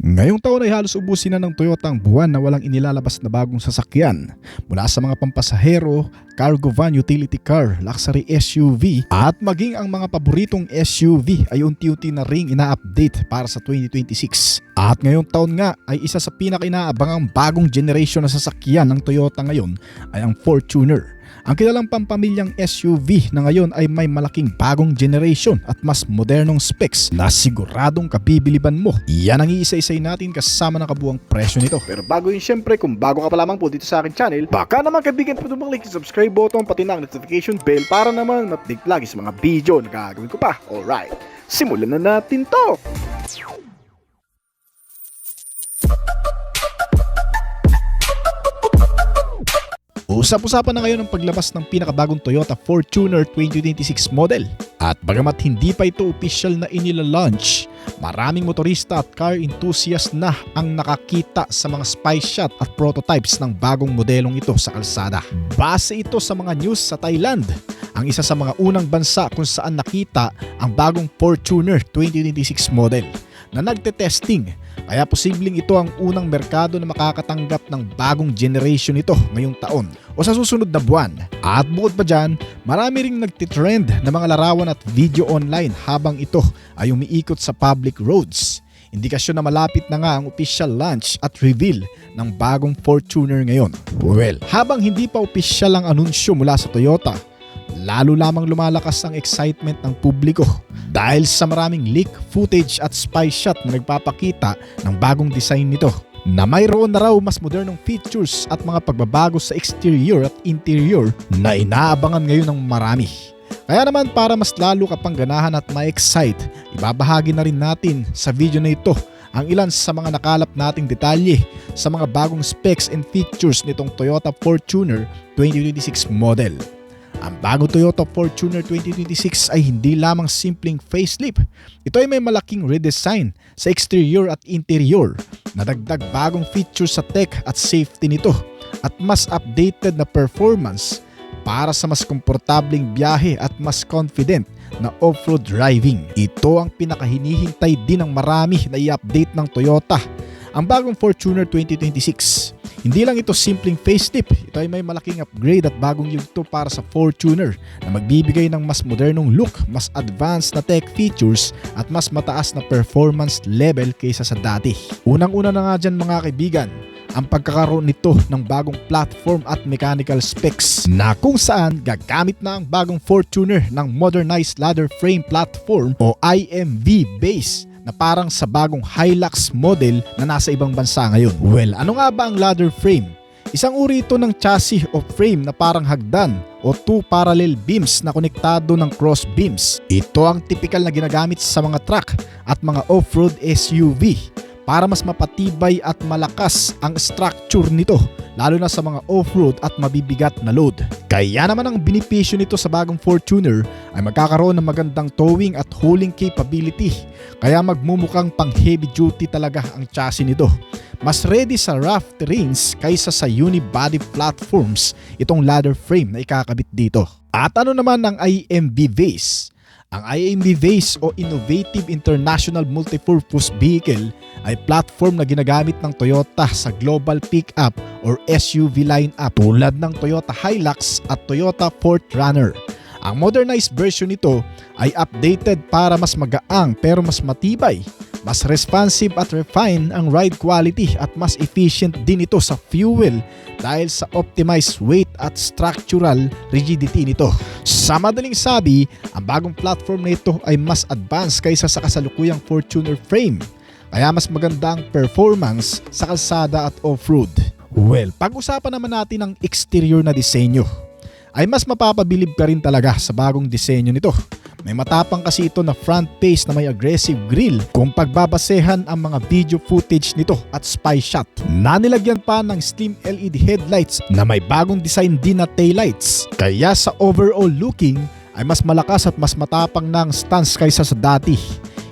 Ngayong taon ay halos ubusin na ng Toyota ang buwan na walang inilalabas na bagong sasakyan. Mula sa mga pampasahero, cargo van, utility car, luxury SUV at maging ang mga paboritong SUV ay unti-unti na ring ina-update para sa 2026. At ngayong taon nga ay isa sa pinaka-inaabangang bagong generation na sasakyan ng Toyota ngayon ay ang Fortuner. Ang kilalang pampamilyang SUV na ngayon ay may malaking bagong generation at mas modernong specs na siguradong kabibiliban mo. Yan ang iisa-isay natin kasama ng kabuang presyo nito. Pero bago yun, syempre, kung bago ka pa lamang po dito sa akin channel, baka naman kaibigan po mag-click sa subscribe button pati na ang notification bell para naman ma-update lagi sa mga video na gagawin ko pa. Alright, simulan na natin to! Usap-usapan na ngayon ang paglabas ng pinakabagong Toyota Fortuner 2026 model. At bagamat hindi pa ito opisyal na inila-launch, maraming motorista at car enthusiast na ang nakakita sa mga spy shot at prototypes ng bagong modelong ito sa kalsada. Base ito sa mga news sa Thailand, ang isa sa mga unang bansa kung saan nakita ang bagong Fortuner 2026 model na nagte-testing. Kaya posibleng ito ang unang merkado na makakatanggap ng bagong generation nito ngayong taon o sa susunod na buwan. At bukod pa dyan, marami ring nagtitrend na mga larawan at video online habang ito ay umiikot sa public roads. Indikasyon na malapit na nga ang official launch at reveal ng bagong Fortuner ngayon. Well, habang hindi pa opisyal ang anunsyo mula sa Toyota, lalo lamang lumalakas ang excitement ng publiko dahil sa maraming leak footage at spy shot na nagpapakita ng bagong design nito na mayroon na raw mas modernong features at mga pagbabago sa exterior at interior na inaabangan ngayon ng marami. Kaya naman para mas lalo ka pang ganahan at ma-excite, ibabahagi na rin natin sa video na ito ang ilan sa mga nakalap nating detalye sa mga bagong specs and features nitong Toyota Fortuner 2026 model. Ang bagong Toyota Fortuner 2026 ay hindi lamang simpleng facelift. Ito ay may malaking redesign sa exterior at interior na dagdag bagong features sa tech at safety nito at mas updated na performance para sa mas komportableng biyahe at mas confident na off-road driving. Ito ang pinakahinihintay din ng marami na i-update ng Toyota, ang bagong Fortuner 2026. Hindi lang ito simpleng facelift, ito ay may malaking upgrade at bagong yugto para sa Fortuner na magbibigay ng mas modernong look, mas advanced na tech features at mas mataas na performance level kaysa sa dati. Unang-una na nga dyan mga kaibigan, ang pagkakaroon nito ng bagong platform at mechanical specs na kung saan gagamit na ang bagong Fortuner ng modernized ladder frame platform o IMV base na parang sa bagong Hilux model na nasa ibang bansa ngayon. Well, ano nga ba ang ladder frame? Isang uri ito ng chassis o frame na parang hagdan o two parallel beams na konektado ng cross beams. Ito ang typical na ginagamit sa mga truck at mga off-road SUV para mas mapatibay at malakas ang structure nito, lalo na sa mga off-road at mabibigat na load. Kaya naman ang benepisyo nito sa bagong Fortuner ay magkakaroon ng magandang towing at hauling capability. Kaya magmumukhang pang heavy duty talaga ang chassis nito. Mas ready sa rough terrains kaysa sa unibody platforms itong ladder frame na ikakabit dito. At ano naman ang IMV base? Ang IMV base o Innovative International Multipurpose Vehicle ay platform na ginagamit ng Toyota sa global pickup or SUV lineup tulad ng Toyota Hilux at Toyota 4Runner. Ang modernized version nito ay updated para mas magaang pero mas matibay, mas responsive at refine ang ride quality at mas efficient din ito sa fuel dahil sa optimized weight at structural rigidity nito. Sa madaling sabi, ang bagong platform na ito ay mas advanced kaysa sa kasalukuyang Fortuner frame. Kaya mas maganda ang performance sa kalsada at off-road. Well, pag-usapan naman natin ang exterior na disenyo, ay mas mapapabilib ka rin talaga sa bagong disenyo nito. May matapang kasi ito na front face na may aggressive grille kung pagbabasehan ang mga video footage nito at spy shot. Nanilagyan pa ng slim LED headlights na may bagong design din na taillights. Kaya sa overall looking ay mas malakas at mas matapang na ang stance kaysa sa dati.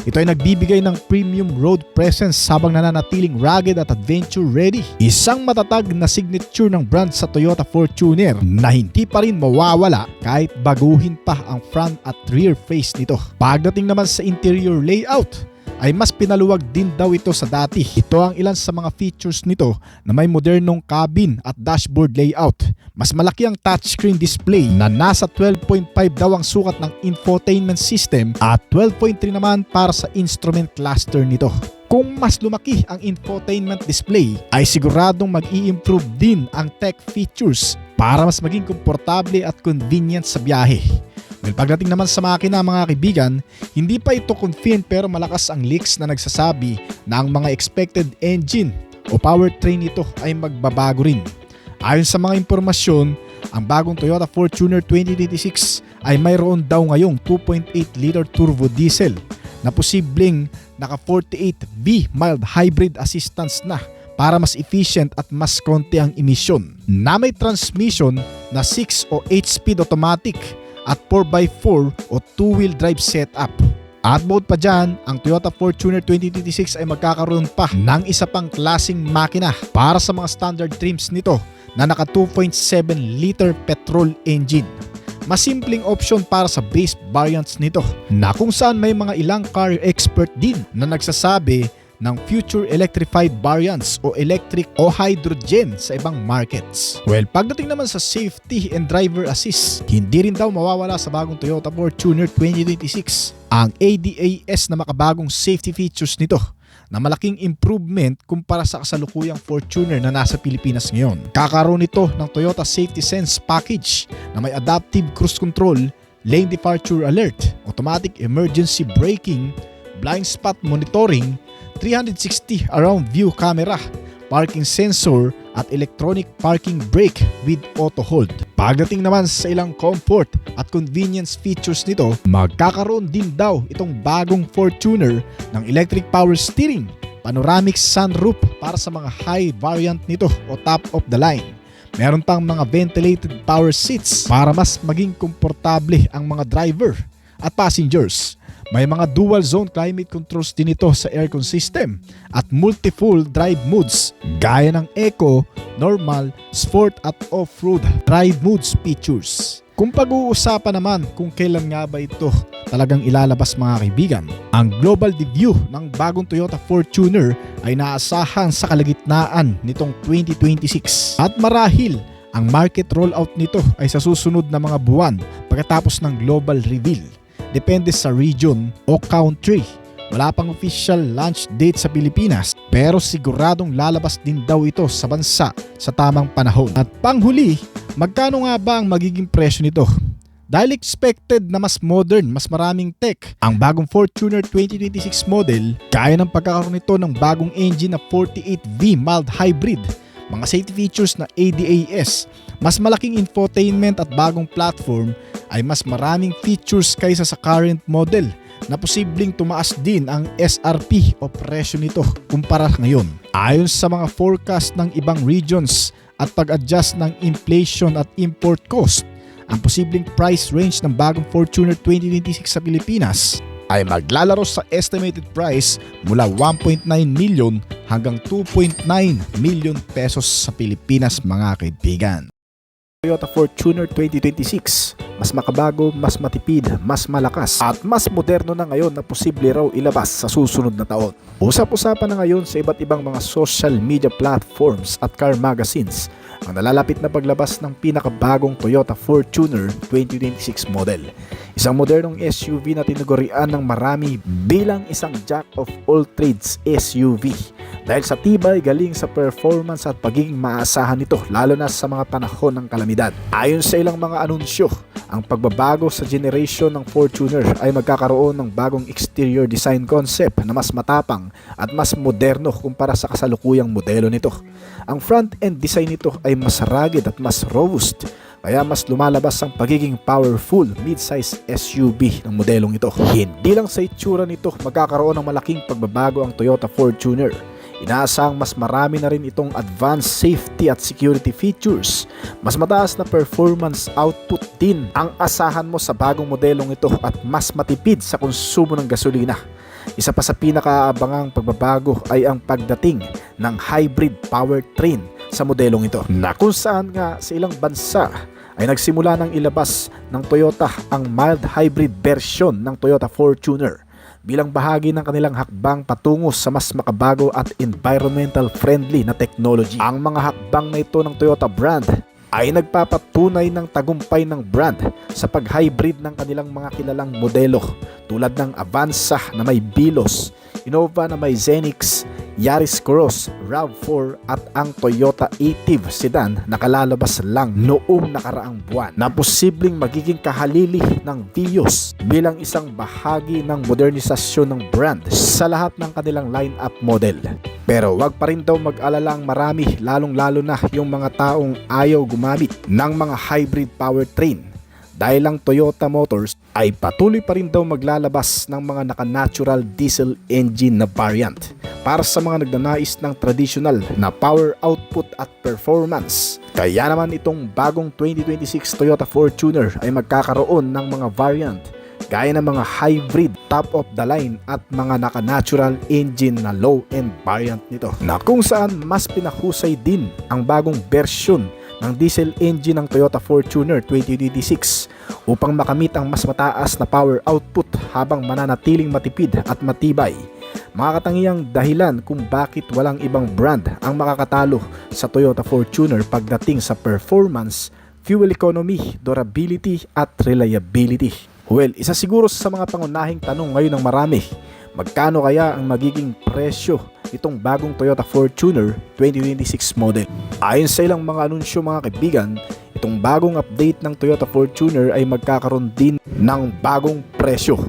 Ito ay nagbibigay ng premium road presence habang nananatiling rugged at adventure ready. Isang matatag na signature ng brand sa Toyota Fortuner na hindi pa rin mawawala kahit baguhin pa ang front at rear face nito. Pagdating naman sa interior layout, ay mas pinaluwag din daw ito sa dati. Ito ang ilan sa mga features nito na may modernong cabin at dashboard layout. Mas malaki ang touchscreen display na nasa 12.5 daw ang sukat ng infotainment system at 12.3 naman para sa instrument cluster nito. Kung mas lumaki ang infotainment display ay siguradong mag-i-improve din ang tech features para mas maging komportable at convenient sa biyahe. Well, pagdating naman sa makina mga kaibigan, hindi pa ito confirmed pero malakas ang leaks na nagsasabi na ang mga expected engine o powertrain nito ay magbabago rin. Ayon sa mga impormasyon, ang bagong Toyota Fortuner 2026 ay mayroon daw ngayong 2.8 liter turbo diesel na posibleng naka 48V mild hybrid assistance na para mas efficient at mas konti ang emisyon, na may transmission na 6 o 8-speed automatic at 4x4 o 2-wheel drive setup. At bukod pa dyan, ang Toyota Fortuner 2026 ay magkakaroon pa ng isa pang klaseng makina para sa mga standard trims nito na naka 2.7 liter petrol engine. Mas simpleng option para sa base variants nito na kung saan may mga ilang car expert din na nagsasabi ng future electrified variants o electric o hydrogen sa ibang markets. Well, pagdating naman sa safety and driver assist, hindi rin daw mawawala sa bagong Toyota Fortuner 2026 ang ADAS na makabagong safety features nito na malaking improvement kumpara sa kasalukuyang Fortuner na nasa Pilipinas ngayon. Kakaroon nito ng Toyota Safety Sense Package na may adaptive cruise control, lane departure alert, automatic emergency braking, blind spot monitoring, 360 around view camera, parking sensor at electronic parking brake with auto hold. Pagdating naman sa ilang comfort at convenience features nito, magkakaroon din daw itong bagong Fortuner ng electric power steering, panoramic sunroof para sa mga high variant nito o top of the line. Meron pang mga ventilated power seats para mas maging komportable ang mga driver at passengers. May mga dual zone climate controls din ito sa aircon system at multi-full drive modes gaya ng Eco, Normal, Sport at Off-Road drive modes features. Kung pag-uusapan naman kung kailan nga ba ito talagang ilalabas mga kaibigan, ang global debut ng bagong Toyota Fortuner ay naasahan sa kalagitnaan nitong 2026 at marahil ang market rollout nito ay sa susunod na mga buwan pagkatapos ng global reveal. Depende sa region o country. Wala pang official launch date sa Pilipinas pero siguradong lalabas din daw ito sa bansa sa tamang panahon. At panghuli, magkano nga ba ang magiging presyo nito? Dahil expected na mas modern, mas maraming tech, ang bagong Fortuner 2026 model, kaya ng pagkakaroon nito ng bagong engine na 48V mild hybrid, mga safety features na ADAS, mas malaking infotainment at bagong platform, ay mas maraming features kaysa sa current model na posibleng tumaas din ang SRP o presyo nito kumpara ngayon. Ayon sa mga forecast ng ibang regions at pag-adjust ng inflation at import cost, ang posibleng price range ng bagong Fortuner 2026 sa Pilipinas ay maglalaro sa estimated price mula 1.9 million hanggang 2.9 million pesos sa Pilipinas mga kaibigan. Toyota Fortuner 2026, mas makabago, mas matipid, mas malakas at mas moderno na ngayon na posible raw ilabas sa susunod na taon. Usap-usapan na ngayon sa iba't ibang mga social media platforms at car magazines ang nalalapit na paglabas ng pinakabagong Toyota Fortuner 2026 model. Isang modernong SUV na tinagurian ng marami bilang isang jack of all trades SUV dahil sa tibay, galing sa performance at pagiging maasahan nito lalo na sa mga panahon ng kalamidad. Ayon sa ilang mga anunsyo, ang pagbabago sa generation ng Fortuner ay magkakaroon ng bagong exterior design concept na mas matapang at mas moderno kumpara sa kasalukuyang modelo nito. Ang front-end design nito ay mas rugged at mas robust, kaya mas lumalabas ang pagiging powerful mid-size SUV ng modelong ito. Hindi lang sa itsura nito magkakaroon ng malaking pagbabago ang Toyota Fortuner. Inaasang mas marami na rin itong advanced safety at security features. Mas mataas na performance output din ang asahan mo sa bagong modelong ito at mas matipid sa konsumo ng gasolina. Isa pa sa pinakaabangang pagbabago ay ang pagdating ng hybrid powertrain sa modelong ito, na kung saan nga sa ilang bansa ay nagsimula ng ilabas ng Toyota ang mild hybrid version ng Toyota Fortuner bilang bahagi ng kanilang hakbang patungo sa mas makabago at environmental friendly na technology. Ang mga hakbang na ito ng Toyota brand ay nagpapatunay ng tagumpay ng brand sa pag-hybrid ng kanilang mga kilalang modelo tulad ng Avanza na may Vilos, Innova na may Zenix, Yaris Cross, RAV4 at ang Toyota Active sedan na kalalabas lang noong nakaraang buwan na posibleng magiging kahalili ng Vios bilang isang bahagi ng modernisasyon ng brand sa lahat ng kanilang lineup model. Pero wag pa rin daw mag-alala ang marami, lalong-lalo na yung mga taong ayaw gumamit ng mga hybrid powertrain dahil ang Toyota Motors ay patuloy pa rin daw maglalabas ng mga naka-natural diesel engine na variant para sa mga nagnanais ng traditional na power output at performance. Kaya naman itong bagong 2026 Toyota Fortuner ay magkakaroon ng mga variant gaya ng mga hybrid, top of the line at mga naka-natural engine na low-end variant nito na kung saan mas pinahusay din ang bagong version ng diesel engine ng Toyota Fortuner 2026 upang makamit ang mas mataas na power output habang mananatiling matipid at matibay. Mga katangiang dahilan kung bakit walang ibang brand ang makakatalo sa Toyota Fortuner pagdating sa performance, fuel economy, durability at reliability. Well, isa siguro sa mga pangunahing tanong ngayon ng marami, magkano kaya ang magiging presyo itong bagong Toyota Fortuner 2026 model? Ayon sa ilang mga anunsyo mga kaibigan, itong bagong update ng Toyota Fortuner ay magkakaroon din ng bagong presyo.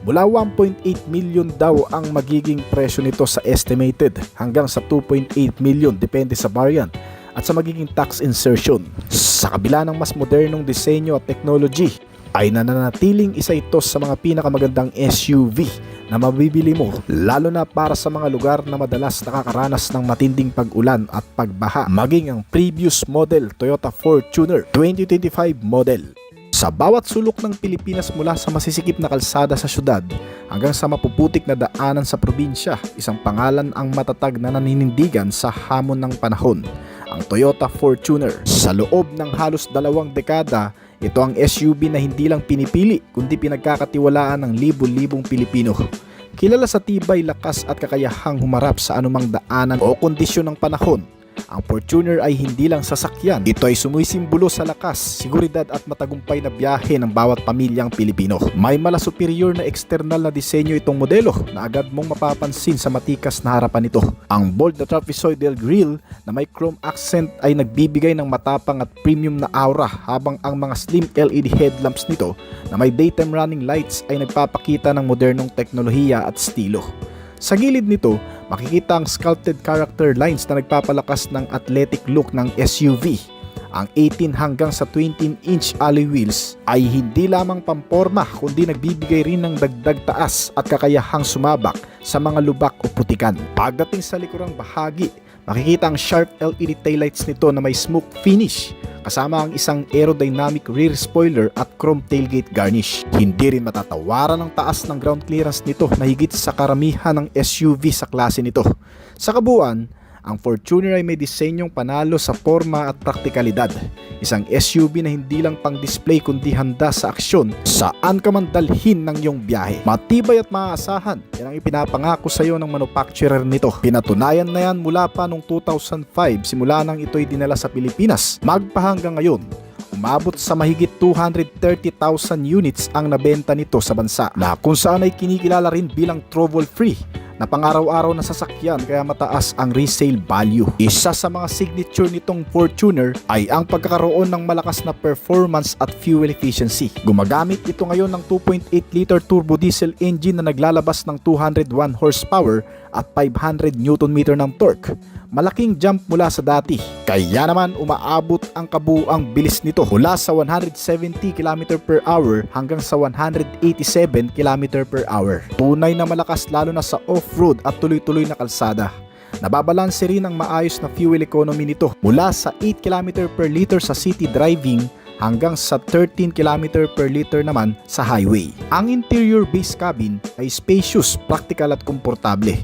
Mula 1.8 million daw ang magiging presyo nito sa estimated hanggang sa 2.8 million depende sa variant at sa magiging tax insertion. Sa kabila ng mas modernong disenyo at technology, ay nananatiling isa ito sa mga pinakamagandang SUV na mabibili mo lalo na para sa mga lugar na madalas nakakaranas ng matinding pag-ulan at pagbaha, maging ang previous model Toyota Fortuner 2025 model. Sa bawat sulok ng Pilipinas mula sa masisikip na kalsada sa syudad hanggang sa mapuputik na daanan sa probinsya, isang pangalan ang matatag na naninindigan sa hamon ng panahon, ang Toyota Fortuner. Sa loob ng halos 2 dekada, ito ang SUV na hindi lang pinipili kundi pinagkakatiwalaan ng libo-libong Pilipino. Kilala sa tibay, lakas at kakayahang humarap sa anumang daanan o kondisyon ng panahon. Ang Fortuner ay hindi lang sasakyan, ito ay sumisimbolo sa lakas, seguridad at matagumpay na biyahe ng bawat pamilyang Pilipino. May mala superior na external na disenyo itong modelo na agad mong mapapansin sa matikas na harapan nito. Ang bold na trapezoidal grille na may chrome accent ay nagbibigay ng matapang at premium na aura, habang ang mga slim LED headlamps nito na may daytime running lights ay nagpapakita ng modernong teknolohiya at estilo. Sa gilid nito, makikita ang sculpted character lines na nagpapalakas ng athletic look ng SUV. Ang 18 hanggang sa 20-inch alloy wheels ay hindi lamang pamporma kundi nagbibigay rin ng dagdag taas at kakayahang sumabak sa mga lubak o putikan. Pagdating sa likurang bahagi, makikita ang sharp LED taillights nito na may smoke finish kasama ang isang aerodynamic rear spoiler at chrome tailgate garnish. Hindi rin matatawaran ang taas ng ground clearance nito na higit sa karamihan ng SUV sa klase nito. Sa kabuuan, ang Fortuner ay may disenyong panalo sa forma at praktikalidad. Isang SUV na hindi lang pang display kundi handa sa aksyon saan ka man dalhin ng iyong biyahe. Matibay at maaasahan, yan ang ipinapangako sa iyo ng manufacturer nito. Pinatunayan na yan mula pa noong 2005 simula nang ito'y dinala sa Pilipinas. Magpahanggang ngayon, umabot sa mahigit 230,000 units ang nabenta nito sa bansa na kung saan ay kinikilala rin bilang trouble-free na pang-araw-araw na sasakyan kaya mataas ang resale value. Isa sa mga signature nitong Fortuner ay ang pagkakaroon ng malakas na performance at fuel efficiency. Gumagamit ito ngayon ng 2.8 liter turbo diesel engine na naglalabas ng 201 horsepower at 500 Nm ng torque. Malaking jump mula sa dati. Kaya naman umaabot ang kabuuang bilis nito mula sa 170 km/h hanggang sa 187 km/h. Tunay na malakas lalo na sa off-road at tuloy-tuloy na kalsada. Nababalanse rin ang maayos na fuel economy nito mula sa 8 km/l sa city driving hanggang sa 13 km/l naman sa highway. Ang interior base cabin ay spacious, practical at komportable.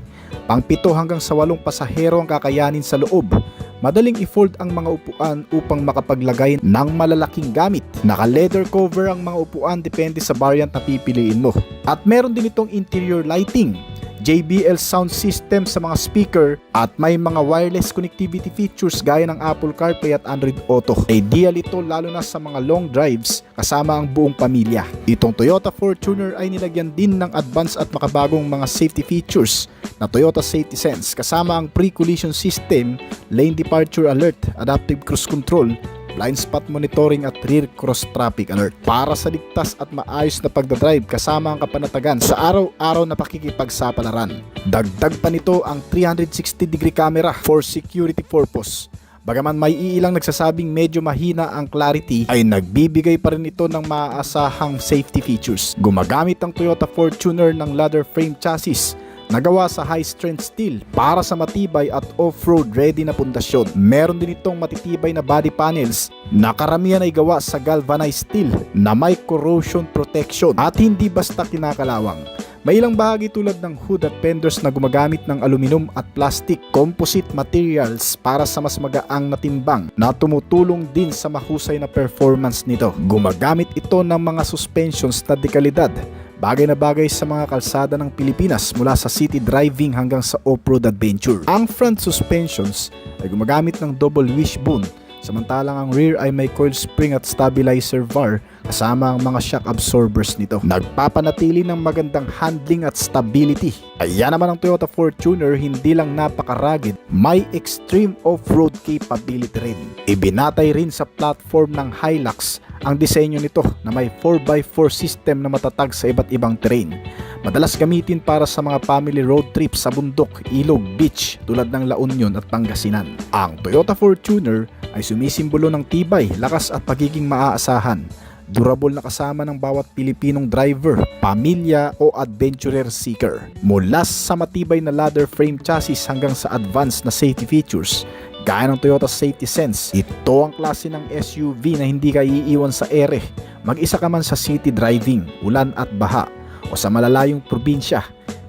Pang 7 hanggang sa 8 pasahero ang kakayanin sa loob. Madaling i-fold ang mga upuan upang makapaglagay ng malalaking gamit. Naka-leather cover ang mga upuan depende sa variant na pipiliin mo. At meron din itong interior lighting, JBL sound system sa mga speaker at may mga wireless connectivity features gaya ng Apple CarPlay at Android Auto. Ideal ito lalo na sa mga long drives kasama ang buong pamilya. Itong Toyota Fortuner ay nilagyan din ng advanced at makabagong mga safety features na Toyota Safety Sense kasama ang pre-collision system, lane departure alert, adaptive cruise control, blind spot monitoring at rear cross traffic alert para sa ligtas at maayos na pagdadrive kasama ang kapanatagan sa araw-araw na pakikipagsapalaran. Dagdag pa nito ang 360-degree camera for security purpose. Bagaman may iilang nagsasabing medyo mahina ang clarity, ay nagbibigay pa rin ito ng maaasahang safety features. Gumagamit ang Toyota Fortuner ng ladder frame chassis nagawa sa high-strength steel para sa matibay at off-road ready na pundasyon. Meron din itong matitibay na body panels na karamihan ay gawa sa galvanized steel na may corrosion protection at hindi basta kinakalawang. May ilang bahagi tulad ng hood at fenders na gumagamit ng aluminum at plastic composite materials para sa mas magaang na timbang na tumutulong din sa mahusay na performance nito. Gumagamit ito ng mga suspensions na dekalidad, bagay na bagay sa mga kalsada ng Pilipinas mula sa city driving hanggang sa off-road adventure. Ang front suspensions ay gumagamit ng double wishbone, samantalang ang rear ay may coil spring at stabilizer bar kasama ang mga shock absorbers nito. Nagpapanatili ng magandang handling at stability. Kaya naman ang Toyota Fortuner hindi lang napaka-rugged, may extreme off-road capability rin. Ibinatay rin sa platform ng Hilux ang disenyo nito na may 4x4 system na matatag sa iba't ibang terrain. Madalas gamitin para sa mga family road trip sa bundok, ilog, beach tulad ng La Union at Pangasinan. Ang Toyota Fortuner ay sumisimbolo ng tibay, lakas at pagiging maaasahan. Durable na kasama ng bawat Pilipinong driver, pamilya o adventurer seeker. Mula sa matibay na ladder frame chassis hanggang sa advanced na safety features gaya ng Toyota Safety Sense, ito ang klase ng SUV na hindi ka iiwan sa ere. Mag-isa ka man sa city driving, ulan at baha o sa malalayong probinsya,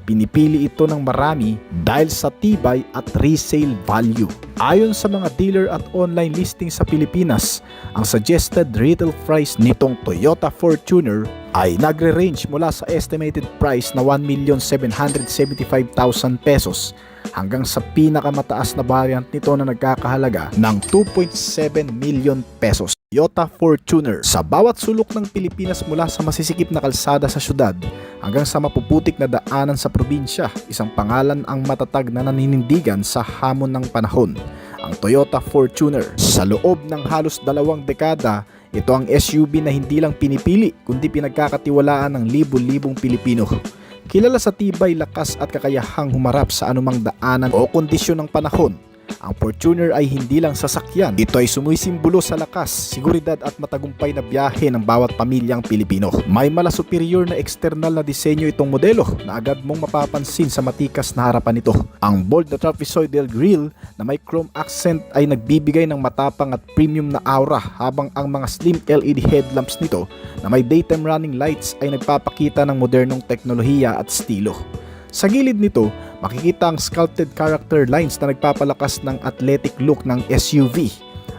pinipili ito ng marami dahil sa tibay at resale value. Ayon sa mga dealer at online listing sa Pilipinas, ang suggested retail price nitong Toyota Fortuner ay nagre-range mula sa estimated price na 1,775,000 pesos hanggang sa pinakamataas na variant nito na nagkakahalaga ng 2.7 million pesos. Toyota Fortuner. Sa bawat sulok ng Pilipinas mula sa masisikip na kalsada sa syudad hanggang sa mapuputik na daanan sa probinsya, isang pangalan ang matatag na naninindigan sa hamon ng panahon, ang Toyota Fortuner. Sa loob ng halos 2 dekada, ito ang SUV na hindi lang pinipili kundi pinagkakatiwalaan ng libu-libong Pilipino. Kilala sa tibay, lakas at kakayahang humarap sa anumang daanan o kondisyon ng panahon, ang Fortuner ay hindi lang sasakyan. Ito ay sumisimbolo sa lakas, seguridad at matagumpay na biyahe ng bawat pamilyang Pilipino. May mala superior na external na disenyo itong modelo na agad mong mapapansin sa matikas na harapan nito. Ang bold na trapezoidal grille na may chrome accent ay nagbibigay ng matapang at premium na aura, habang ang mga slim LED headlamps nito na may daytime running lights ay nagpapakita ng modernong teknolohiya at estilo. Sa gilid nito, makikita ang sculpted character lines na nagpapalakas ng athletic look ng SUV.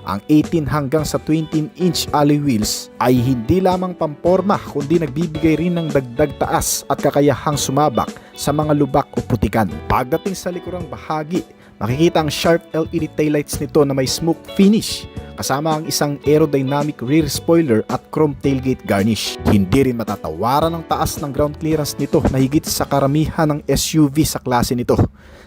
Ang 18 hanggang sa 20-inch alloy wheels ay hindi lamang pamporma kundi nagbibigay rin ng dagdag taas at kakayahang sumabak sa mga lubak o putikan. Pagdating sa likurang bahagi, makikita ang sharp LED taillights nito na may smoke finish, kasama ang isang aerodynamic rear spoiler at chrome tailgate garnish. Hindi rin matatawaran ang taas ng ground clearance nito na higit sa karamihan ng SUV sa klase nito.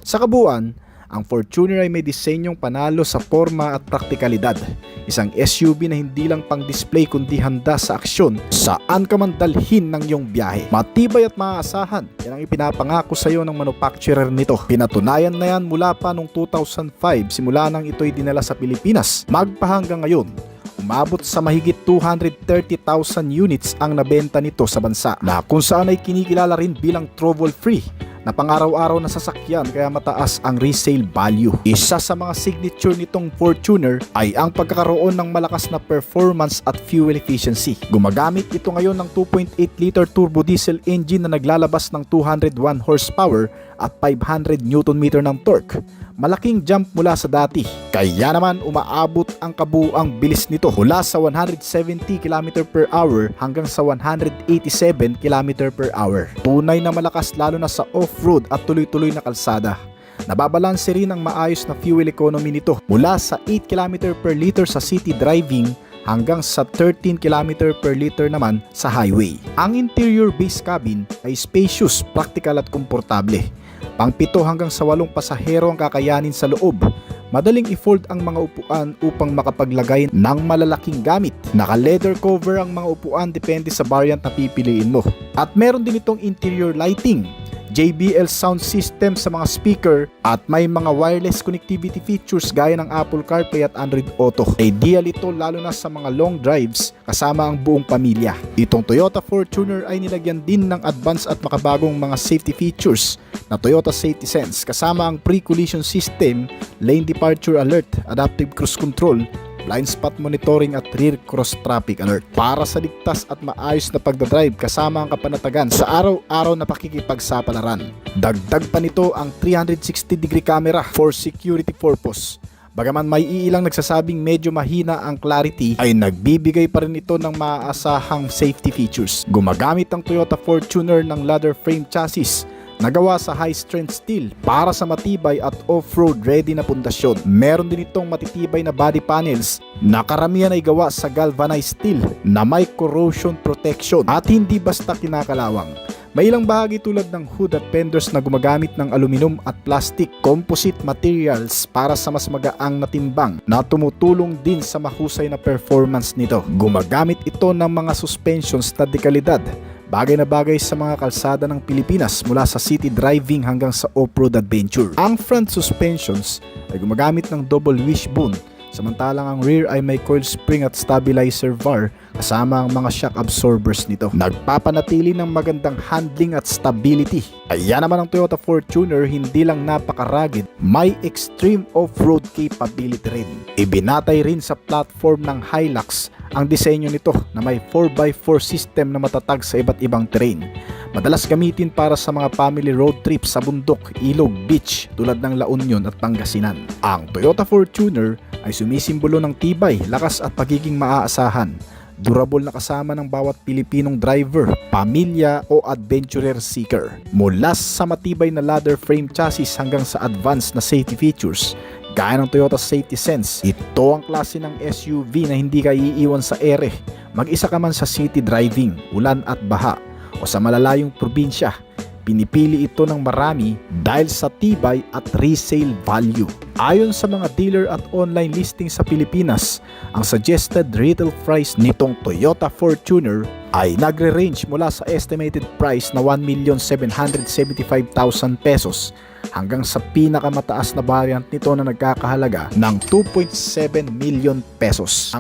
Sa kabuuan, ang Fortuner ay may disenyong panalo sa forma at praktikalidad. Isang SUV na hindi lang pang display kundi handa sa aksyon saan ka man dalhin ng iyong biyahe. Matibay at maaasahan, yan ang ipinapangako sa iyo ng manufacturer nito. Pinatunayan na yan mula pa noong 2005 simula nang ito'y dinala sa Pilipinas. Magpahanggang ngayon, umabot sa mahigit 230,000 units ang nabenta nito sa bansa, na kung saan ay kinikilala rin bilang trouble free na pang-araw-araw na sasakyan kaya mataas ang resale value. Isa sa mga signature nitong Fortuner ay ang pagkakaroon ng malakas na performance at fuel efficiency. Gumagamit ito ngayon ng 2.8 liter turbo diesel engine na naglalabas ng 201 horsepower at 500 Nm ng torque. Malaking jump mula sa dati. Kaya naman umaabot ang kabuuang bilis nito mula sa 170 km/h hanggang sa 187 km/h. Tunay na malakas lalo na sa off-road at tuloy-tuloy na kalsada. Nababalanse rin ang maayos na fuel economy nito mula sa 8 km/L sa city driving hanggang sa 13 km/L naman sa highway. Ang interior base cabin ay spacious, practical at komportable. Pang 7 hanggang sa 8 pasahero ang kakayanin sa loob. Madaling i-fold ang mga upuan upang makapaglagay ng malalaking gamit. Naka-leather cover ang mga upuan depende sa variant na pipiliin mo. At meron din itong interior lighting, JBL sound system sa mga speaker at may mga wireless connectivity features gaya ng Apple CarPlay at Android Auto. Ideal ito lalo na sa mga long drives kasama ang buong pamilya. Itong Toyota Fortuner ay nilagyan din ng advanced at makabagong mga safety features na Toyota Safety Sense kasama ang pre-collision system, lane departure alert, adaptive cruise control, blind spot monitoring at rear cross traffic alert para sa ligtas at maayos na pagdadrive kasama ang kapanatagan sa araw-araw na pakikipagsapalaran. Dagdag pa nito ang 360-degree camera for security purpose. Bagaman may iilang nagsasabing medyo mahina ang clarity, ay nagbibigay pa rin ito ng maaasahang safety features. Gumagamit ang Toyota Fortuner ng ladder frame chassis nagawa sa high-strength steel para sa matibay at off-road ready na pundasyon. Meron din itong matitibay na body panels na karamihan ay gawa sa galvanized steel na may corrosion protection at hindi basta kinakalawang. May ilang bahagi tulad ng hood at fenders na gumagamit ng aluminum at plastic composite materials para sa mas magaang na timbang na tumutulong din sa mahusay na performance nito. Gumagamit ito ng mga suspensions na dekalidad, bagay na bagay sa mga kalsada ng Pilipinas mula sa city driving hanggang sa off-road adventure. Ang front suspensions ay gumagamit ng double wishbone, samantalang ang rear ay may coil spring at stabilizer bar kasama ang mga shock absorbers nito. Nagpapanatili ng magandang handling at stability. Kaya naman ang Toyota Fortuner hindi lang napaka-rugged, may extreme off-road capability rin. Ibinatay rin sa platform ng Hilux ang disenyo nito na may 4x4 system na matatag sa iba't ibang terrain. Madalas gamitin para sa mga family road trips sa bundok, ilog, beach tulad ng La Union at Pangasinan. Ang Toyota Fortuner ay sumisimbolo ng tibay, lakas at pagiging maaasahan. Durable na kasama ng bawat Pilipinong driver, pamilya o adventurer seeker. Mula sa matibay na ladder frame chassis hanggang sa advanced na safety features gaya ng Toyota Safety Sense, ito ang klase ng SUV na hindi ka iiwan sa ere. Mag-isa ka man sa city driving, ulan at baha o sa malalayong probinsya, pinipili ito ng marami dahil sa tibay at resale value. Ayon sa mga dealer at online listing sa Pilipinas, ang suggested retail price nitong Toyota Fortuner ay nagre-range mula sa estimated price na 1,775,000 pesos hanggang sa pinakamataas na variant nito na nagkakahalaga ng 2.7 million pesos.